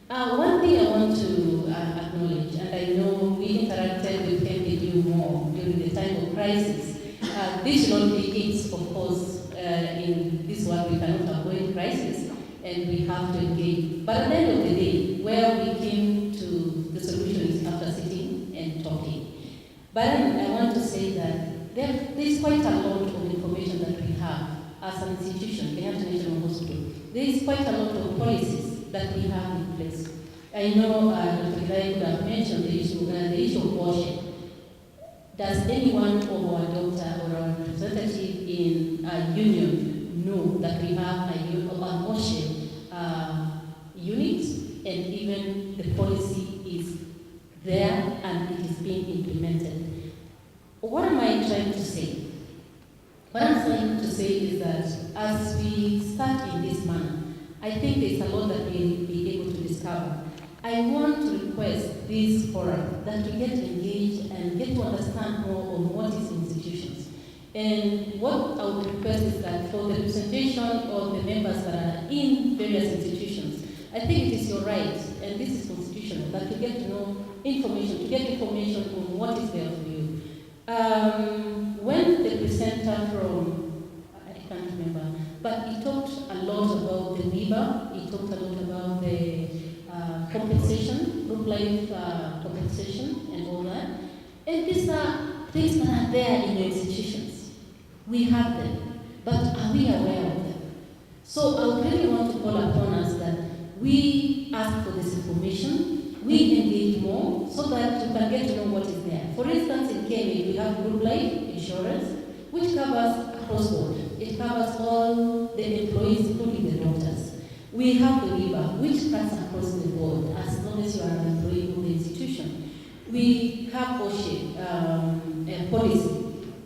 One thing I want to acknowledge, and I know we interacted with MPU more during the time of crisis. This should not be it, of course. In this world, we cannot avoid crisis, and we have to engage. But at the end of the day, where we came to the solution is after sitting and talking. But I want to say that there's quite a lot of information that we have as an institution, Kenyatta National Hospital. There is quite a lot of policies that we have in place. I know Dr. Gidai could have mentioned the issue of worship. Does any one of our doctor or our representative in a union know that we have a worship unit, and even the policy is there and it is being implemented? What am I trying to say? What I'm trying to say is that as we start in this manner, I think there's a lot that we'll be able to discover. I want to request this forum that we get engaged and get to understand more on what is institutions. And what I would request is that for the representation of the members that are in various institutions, I think it is your right, and this is constitutional, that you get to know information, to get information on what is there for you. When the presenter from, I can't remember, but he talked a lot about the WIBA, he talked a lot about the compensation, group life compensation and all that. And these are things that are there in the institutions. We have them, but are we aware of them? So I really want to call upon us that we ask for this information, we engage more so that you can get to know what is there. For instance, in Kenya, we have group life insurance, which covers across board. It covers all the employees, including the doctors. We have the WIBA, which cuts across the board as long as you are an employee of the institution. We have OSHA policy,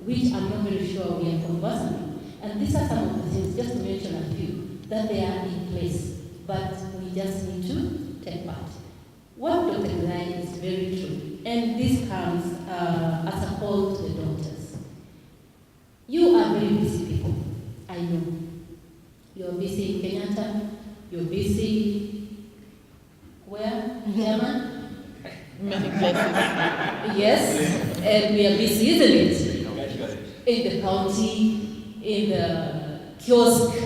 which I'm not very sure we are conversant with. And these are some of the things, just to mention a few, that they are in place, but we just need to take part. What Dr. Gidai is very true, and this comes as a call to the doctors. You are very busy people, I know. You're busy in Kenyatta, you're busy where? German? Many places. Yes, and we are busy, isn't it? In the county, in the kiosk,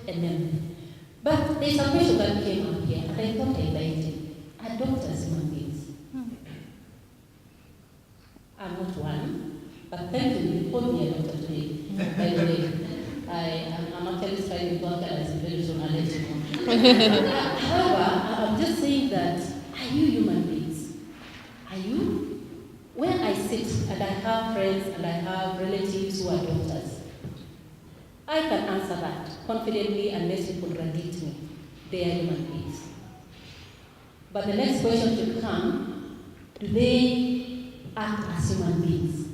and then. But there's a question that came up here, and I thought I liked it. Are doctors human beings? I'm not one, but thank you, you called me a doctor today. By the way, I'm actually trying to talk as very soon, I'll let you know. However, I'm just saying that, are you human beings? Are you? When I sit and I have friends and I have relatives who are doctors, I can answer that confidently unless you contradict me. They are human beings. But the next question should come, do they act as human beings?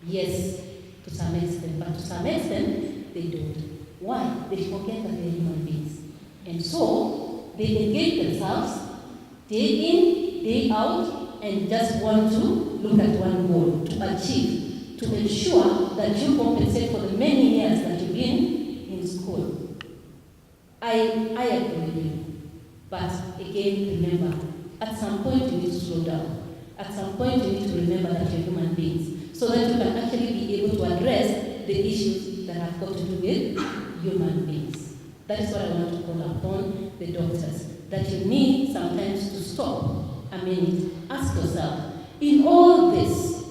Yes, to some extent, but to some extent, they don't. Why? They forget that they're human beings. And so, they engage themselves day in, day out, and just want to look at one goal, to achieve, to ensure that you compensate for the many years that you've been in school. I agree with you. But again, remember, at some point you need to slow down. At some point you need to remember that you're human beings, so that you can actually be able to address the issues that have got to do with human beings. That is what I want to call upon the doctors, that you need sometimes to stop a minute, ask yourself, in all this,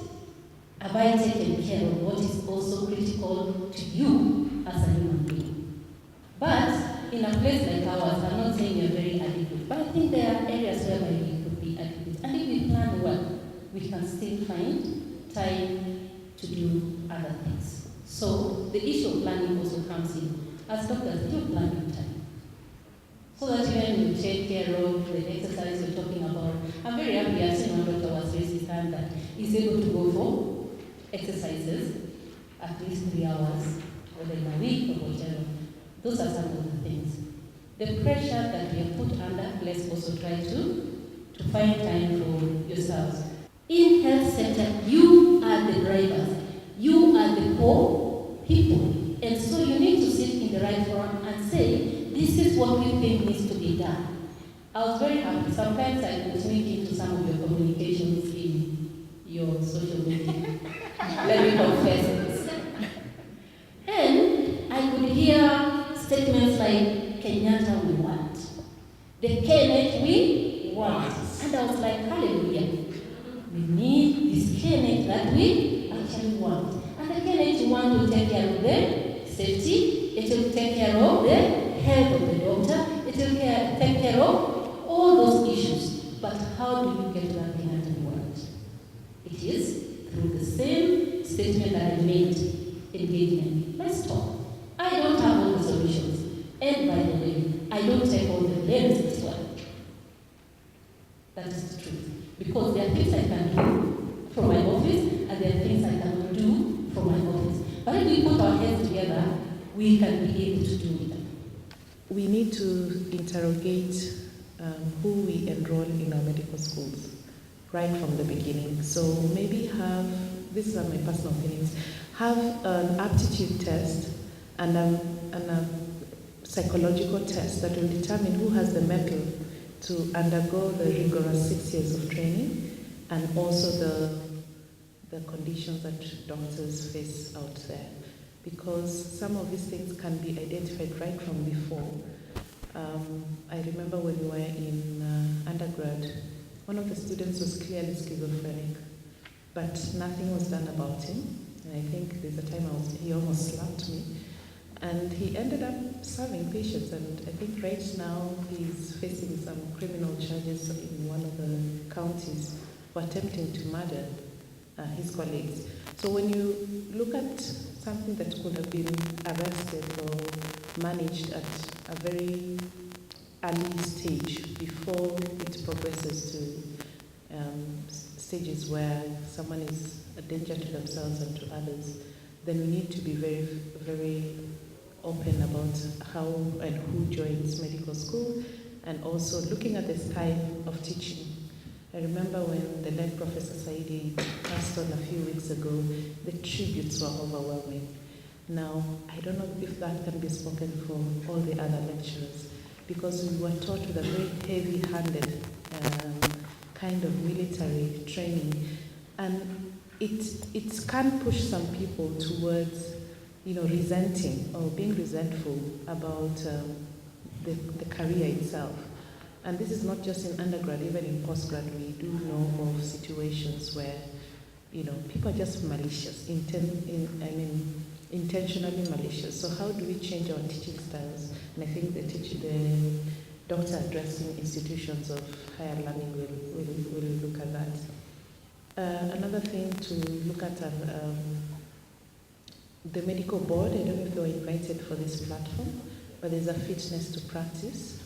have I taken care of what is also critical to you as a human being? But in a place like ours, I'm not saying you're very adequate, but I think there are areas where we could be adequate. And if we plan well, we can still find time to do other things. So the issue of planning also comes in. As doctors, you plan your time. So that when you take care of the exercise you're talking about, I'm very happy I've seen one doctor was raised his hand that he's able to go for exercises at least 3 hours, whether in a week or whatever. Those are some of the things. The pressure that we are put under, let's also try to find time for yourselves. In health sector, you are the drivers. You are the core people. And so you need to sit in the right forum and say, this is what we think needs to be done. I was very happy. Sometimes I could sneak into some of your communications in your social media. Let me confess this. And I could hear statements like, Kenyatta we want. The Kenneth we want. And I was like, hallelujah. We need this Kenneth that we actually want. And the Kenneth you want to take care of the safety, it will take care of the health of the doctor, it will take care of all those issues. But how do you get to that Kenneth you want? It is through the same statement that I made, engagement. Let's talk. I don't have all the solutions. And by the way, I don't take all the blames as well. That is the truth. Because there are things I can do from my office, and there are things I cannot do from my office. But if we put our heads together, we can be able to do it. We need to interrogate who we enroll in our medical schools right from the beginning. So maybe these are my personal opinions, have an aptitude test and a psychological test that will determine who has the mettle to undergo the rigorous 6 years of training and also the conditions that doctors face out there. Because some of these things can be identified right from before. I remember when we were in undergrad, one of the students was clearly schizophrenic, but nothing was done about him. And I think there's a time he almost slapped me. And he ended up serving patients, and I think right now he's facing some criminal charges in one of the counties for attempting to murder his colleagues. So when you look at something that could have been arrested or managed at a very early stage before it progresses to stages where someone is a danger to themselves and to others, then we need to be very, very open about how and who joins medical school, and also looking at the style of teaching. I remember when the late Professor Saidi passed on a few weeks ago, the tributes were overwhelming. Now, I don't know if that can be spoken for all the other lecturers, because we were taught with a very heavy-handed kind of military training, and it can push some people towards resenting or being resentful about the career itself. And this is not just in undergrad, even in postgrad, we do know of situations where, people are just malicious, intentionally malicious. So how do we change our teaching styles? And I think the doctor addressing institutions of higher learning will look at that. Another thing to look at the medical board. I don't know if they were invited for this platform, but there's a fitness to practice.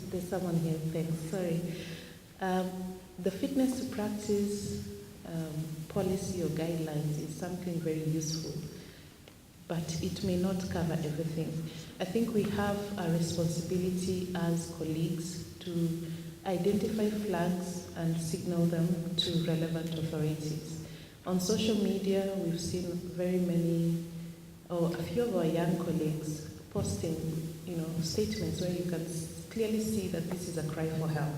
There's someone here, thanks, sorry. The fitness to practice policy or guidelines is something very useful, but it may not cover everything. I think we have a responsibility as colleagues to identify flags and signal them to relevant authorities. On social media, we've seen a few of our young colleagues posting, statements where you can clearly see that this is a cry for help.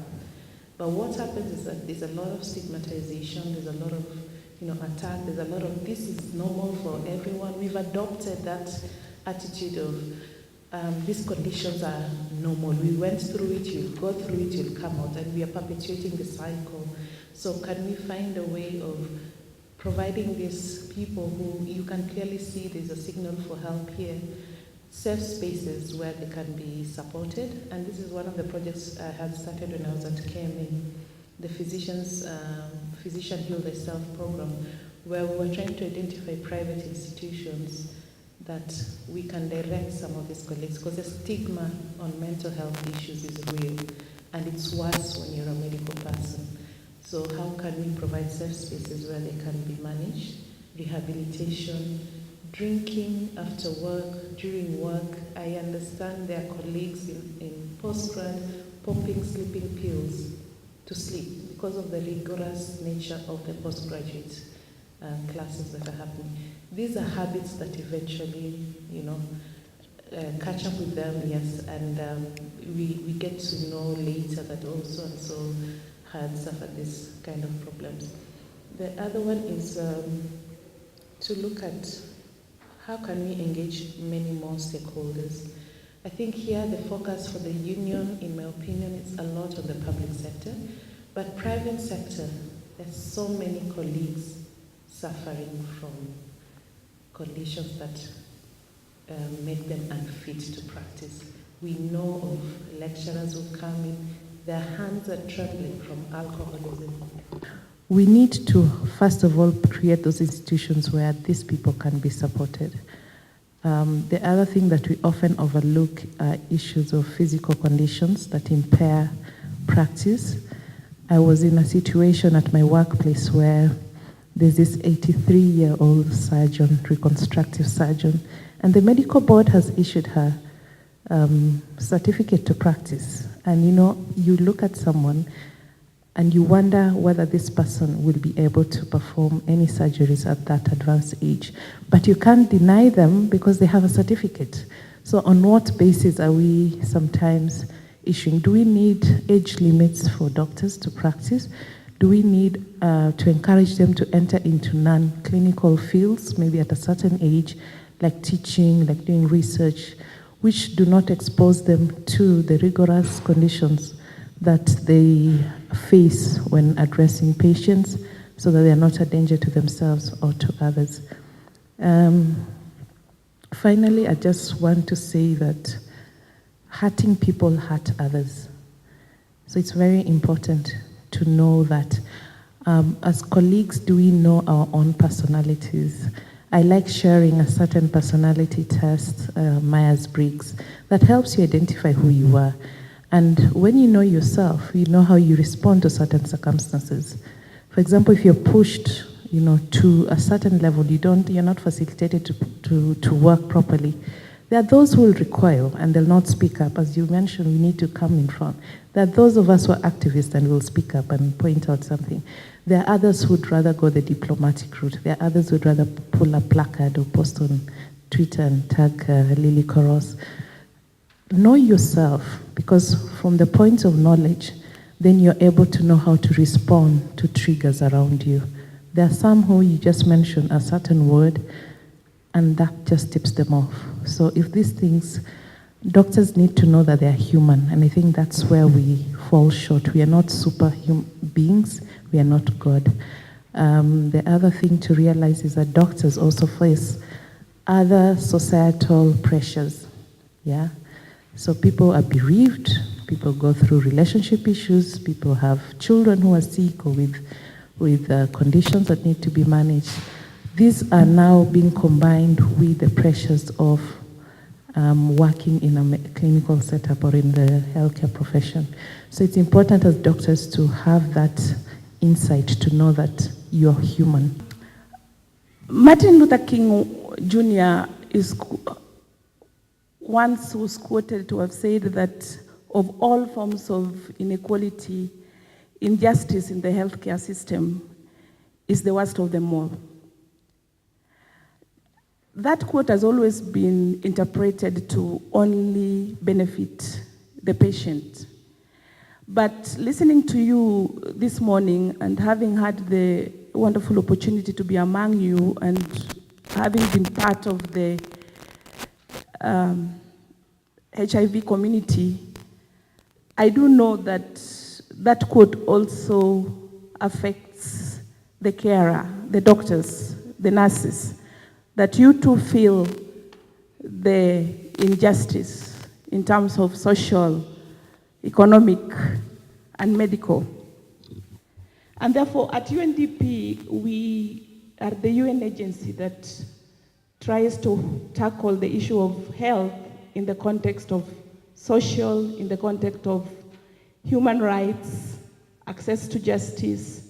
But what happens is that there's a lot of stigmatization, there's a lot of, attack, there's a lot of this is normal for everyone. We've adopted that attitude of these conditions are normal. We went through it, you'll go through it, you'll come out, and we are perpetuating the cycle. So can we find a way of providing these people who you can clearly see there's a signal for help here, safe spaces where they can be supported? And this is one of the projects I had started when I was at KMA, the Physician Heal Thyself program, where we were trying to identify private institutions that we can direct some of these colleagues, because the stigma on mental health issues is real, and it's worse when you're a medical person. So how can we provide safe spaces where they can be managed? Rehabilitation, drinking after work, during work. I understand there are colleagues in postgrad popping sleeping pills to sleep because of the rigorous nature of the postgraduate classes that are happening. These are habits that eventually, catch up with them, yes, and we get to know later that also and so had suffered this kind of problems. The other one is to look at how can we engage many more stakeholders. I think here the focus for the union, in my opinion, is a lot on the public sector, but private sector, there's so many colleagues suffering from conditions that make them unfit to practice. We know of lecturers who come in, their hands are trembling from alcoholism. We need to, first of all, create those institutions where these people can be supported. The other thing that we often overlook are issues of physical conditions that impair practice. I was in a situation at my workplace where there's this 83-year-old surgeon, reconstructive surgeon, and the medical board has issued her certificate to practice. And you look at someone and you wonder whether this person will be able to perform any surgeries at that advanced age. But you can't deny them because they have a certificate. So on what basis are we sometimes issuing? Do we need age limits for doctors to practice? Do we need to encourage them to enter into non-clinical fields, maybe at a certain age, like teaching, like doing research, which do not expose them to the rigorous conditions that they face when addressing patients, so that they are not a danger to themselves or to others. Finally, I just want to say that hurting people hurt others. So it's very important to know that as colleagues, do we know our own personalities? I like sharing a certain personality test, Myers-Briggs, that helps you identify who you are. And when you know yourself, you know how you respond to certain circumstances. For example, if you're pushed, to a certain level, you're not facilitated to work properly. There are those who will recoil and they'll not speak up. As you mentioned, we need to come in front. There are those of us who are activists and will speak up and point out something. There are others who'd rather go the diplomatic route. There are others who'd rather pull a placard or post on Twitter and tag Lily Koros. Know yourself, because from the point of knowledge, then you're able to know how to respond to triggers around you. There are some who you just mention a certain word, and that just tips them off. So if these things, doctors need to know that they are human, and I think that's where we fall short. We are not superhuman beings, we are not God. The other thing to realize is that doctors also face other societal pressures, yeah? So people are bereaved, people go through relationship issues, people have children who are sick or with conditions that need to be managed. These are now being combined with the pressures of working in a clinical setup or in the healthcare profession. So it's important as doctors to have that insight, to know that you're human. Martin Luther King Jr. once was quoted to have said that of all forms of inequality, injustice in the healthcare system is the worst of them all. That quote has always been interpreted to only benefit the patient. But listening to you this morning and having had the wonderful opportunity to be among you and having been part of the HIV community, I do know that that quote also affects the carer, the doctors, the nurses, that you too feel the injustice in terms of social, economic, and medical. And therefore, at UNDP, we are the UN agency that tries to tackle the issue of health in the context of social, in the context of human rights, access to justice,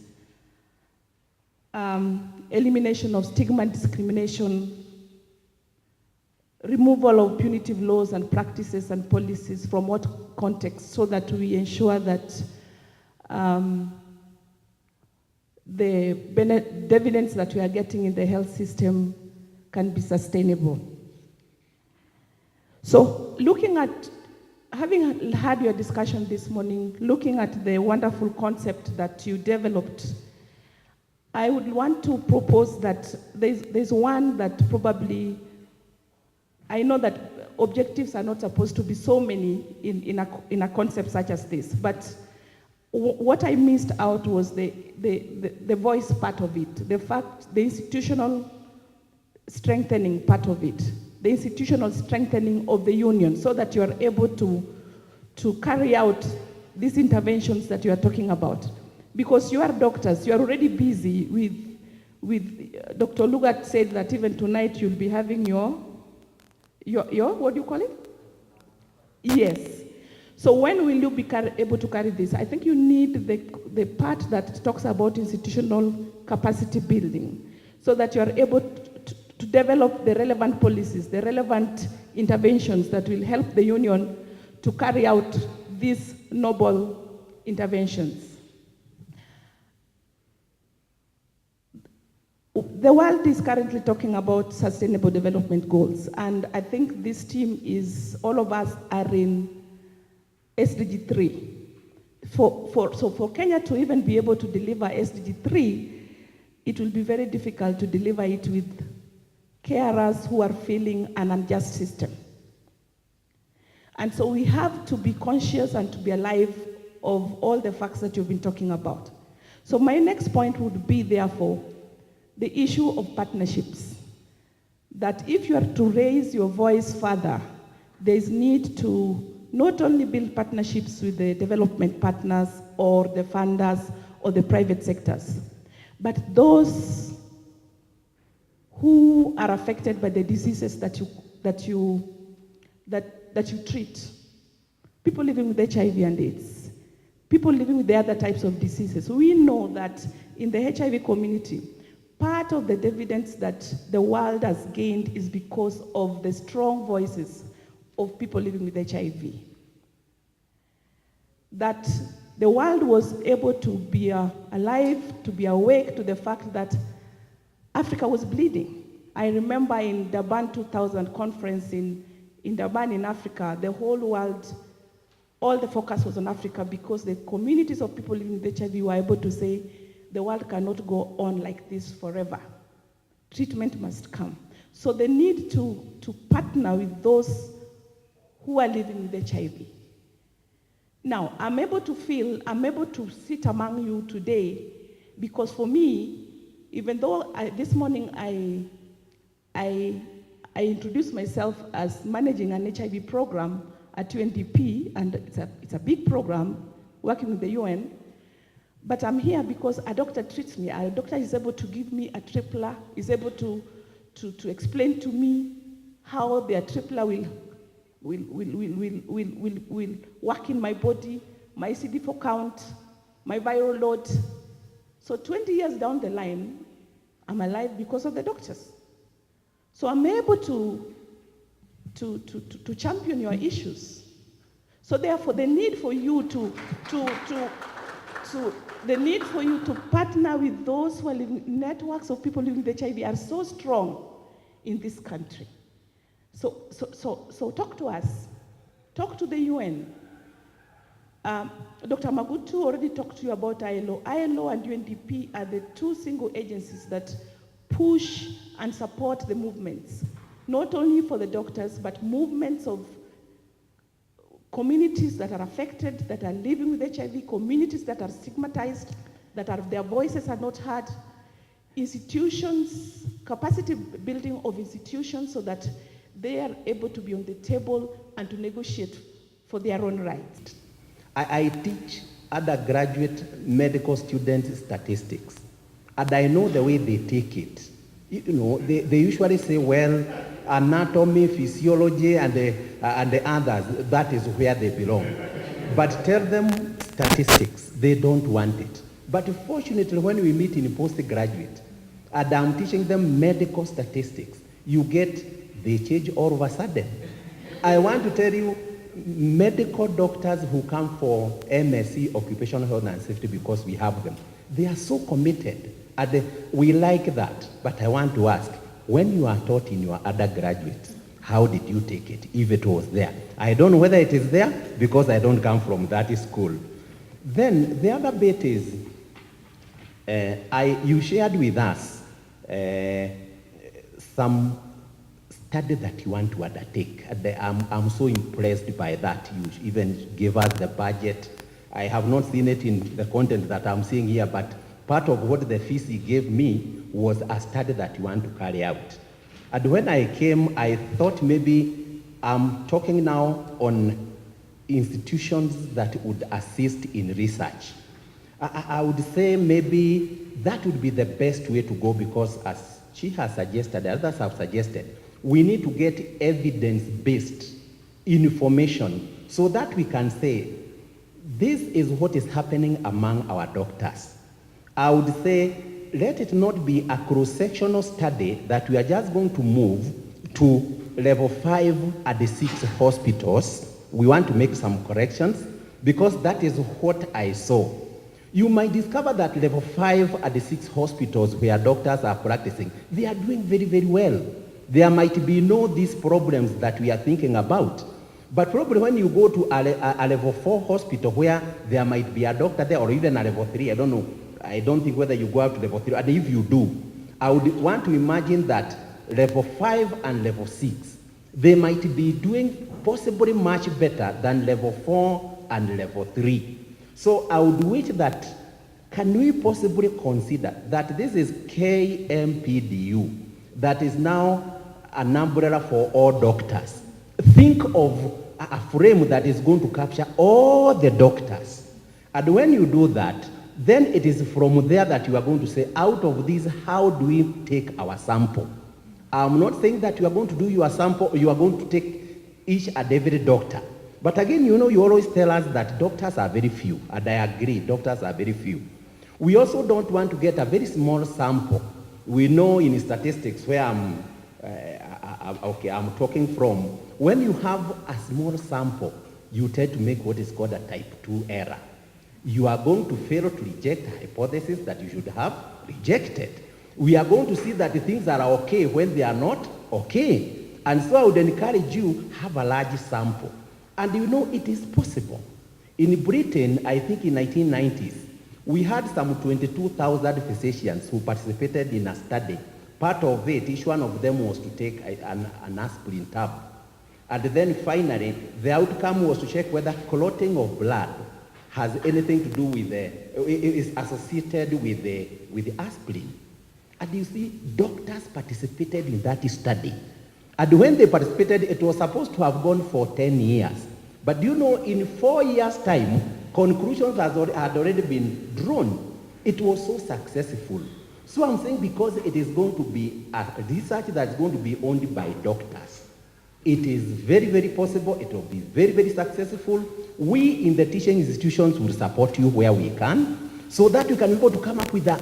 elimination of stigma and discrimination, removal of punitive laws and practices and policies from what context, so that we ensure that the dividends that we are getting in the health system can be sustainable. So having had your discussion this morning, looking at the wonderful concept that you developed, I would want to propose that there's one that probably, I know that objectives are not supposed to be so many in a concept such as this, but what I missed out was the voice part of it, the institutional strengthening part of it, the institutional strengthening of the union, so that you are able to carry out these interventions that you are talking about. Because you are doctors, you are already busy with Dr. Lugat said that even tonight you'll be having your what do you call it? Yes. So when will you be able to carry this? I think you need the part that talks about institutional capacity building, so that you are able to develop the relevant policies, the relevant interventions that will help the union to carry out these noble interventions. The world is currently talking about sustainable development goals, and I think this team all of us are in SDG 3. So for Kenya to even be able to deliver SDG 3, it will be very difficult to deliver it with carers who are feeling an unjust system. And so we have to be conscious and to be alive of all the facts that you've been talking about. So my next point would be, therefore, the issue of partnerships. That if you are to raise your voice further, there is need to not only build partnerships with the development partners or the funders or the private sectors, but those who are affected by the diseases that you treat. People living with HIV and AIDS, people living with the other types of diseases. We know that in the HIV community, part of the dividends that the world has gained is because of the strong voices of people living with HIV. That the world was able to be alive, to be awake to the fact that Africa was bleeding. I remember in Durban 2000 conference in Durban in Africa, the whole world, all the focus was on Africa because the communities of people living with HIV were able to say, the world cannot go on like this forever. Treatment must come. So the need to partner with those who are living with HIV. Now, I'm able to sit among you today because for me, even though this morning I introduced myself as managing an HIV program at UNDP, and it's a big program working with the UN, but I'm here because a doctor treats me. A doctor is able to give me a tripler, is able to explain to me how their tripler will work in my body, my CD4 count, my viral load. So 20 years down the line, I'm alive because of the doctors. So I'm able to champion your issues. So therefore, the need for you to partner with those who are living, networks of people living with HIV are so strong in this country. So talk to us, talk to the UN. Dr. Magutu already talked to you about ILO. ILO and UNDP are the two single agencies that push and support the movements, not only for the doctors, but movements of communities that are affected, that are living with HIV, communities that are stigmatized, their voices are not heard, institutions, capacity building of institutions so that they are able to be on the table and to negotiate for their own rights. I teach undergraduate medical students statistics, and I know the way they take it. You know, they usually say, well, anatomy, physiology, and the others, that is where they belong. But tell them statistics, they don't want it. But fortunately, when we meet in postgraduate, and I'm teaching them medical statistics, you get the change all of a sudden. I want to tell you, medical doctors who come for MSc, Occupational Health and Safety, because we have them, they are so committed. And we like that. But I want to ask, when you are taught in your undergraduates, how did you take it, if it was there? I don't know whether it is there because I don't come from that school. Then the other bit is, you shared with us some study that you want to undertake. I'm so impressed by that. You even gave us the budget. I have not seen it in the content that I'm seeing here, but part of what the VC gave me was a study that you want to carry out. And when I came, I thought maybe I'm talking now on institutions that would assist in research. I would say maybe that would be the best way to go, because as she has suggested, others have suggested, we need to get evidence-based information so that we can say, this is what is happening among our doctors. I would say, let it not be a cross-sectional study that we are just going to move to level 5 at the 6 hospitals. We want to make some corrections because that is what I saw. You might discover that level 5 at the 6 hospitals where doctors are practicing, they are doing very, very well. There might be no these problems that we are thinking about. But probably when you go to a level 4 hospital where there might be a doctor there, or even a level 3, I don't know. I don't think whether you go up to level 3, and if you do, I would want to imagine that level 5 and level 6, they might be doing possibly much better than level 4 and level 3. So I would wish that, can we possibly consider that this is KMPDU, that is now an umbrella for all doctors. Think of a frame that is going to capture all the doctors. And when you do that, then it is from there that you are going to say, out of these, how do we take our sample? I'm not saying that you are going to do your sample, you are going to take each and every doctor. But again, you know, you always tell us that doctors are very few, and I agree, doctors are very few. We also don't want to get a very small sample. We know in statistics where I'm talking from, when you have a small sample, you tend to make what is called a type 2 error. You are going to fail to reject a hypothesis that you should have rejected. We are going to see that the things are okay when they are not okay. And so I would encourage you, have a large sample. And you know, it is possible. In Britain, I think in 1990s, we had some 22,000 physicians who participated in a study. Part of it, each one of them was to take an aspirin tab. And then finally, the outcome was to check whether clotting of blood has anything to do with is associated with the aspirin. And you see, doctors participated in that study. And when they participated, it was supposed to have gone for 10 years. But do you know, in 4 years' time, conclusions had already been drawn. It was so successful. So I'm saying, because it is going to be a research that's going to be owned by doctors, it is very, very possible. It will be very, very successful. We in the teaching institutions will support you where we can, so that we can be able to come up with a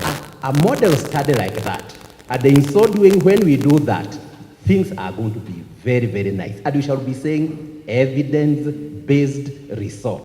model study like that. And in so doing, when we do that, things are going to be very, very nice. And we shall be saying evidence-based research.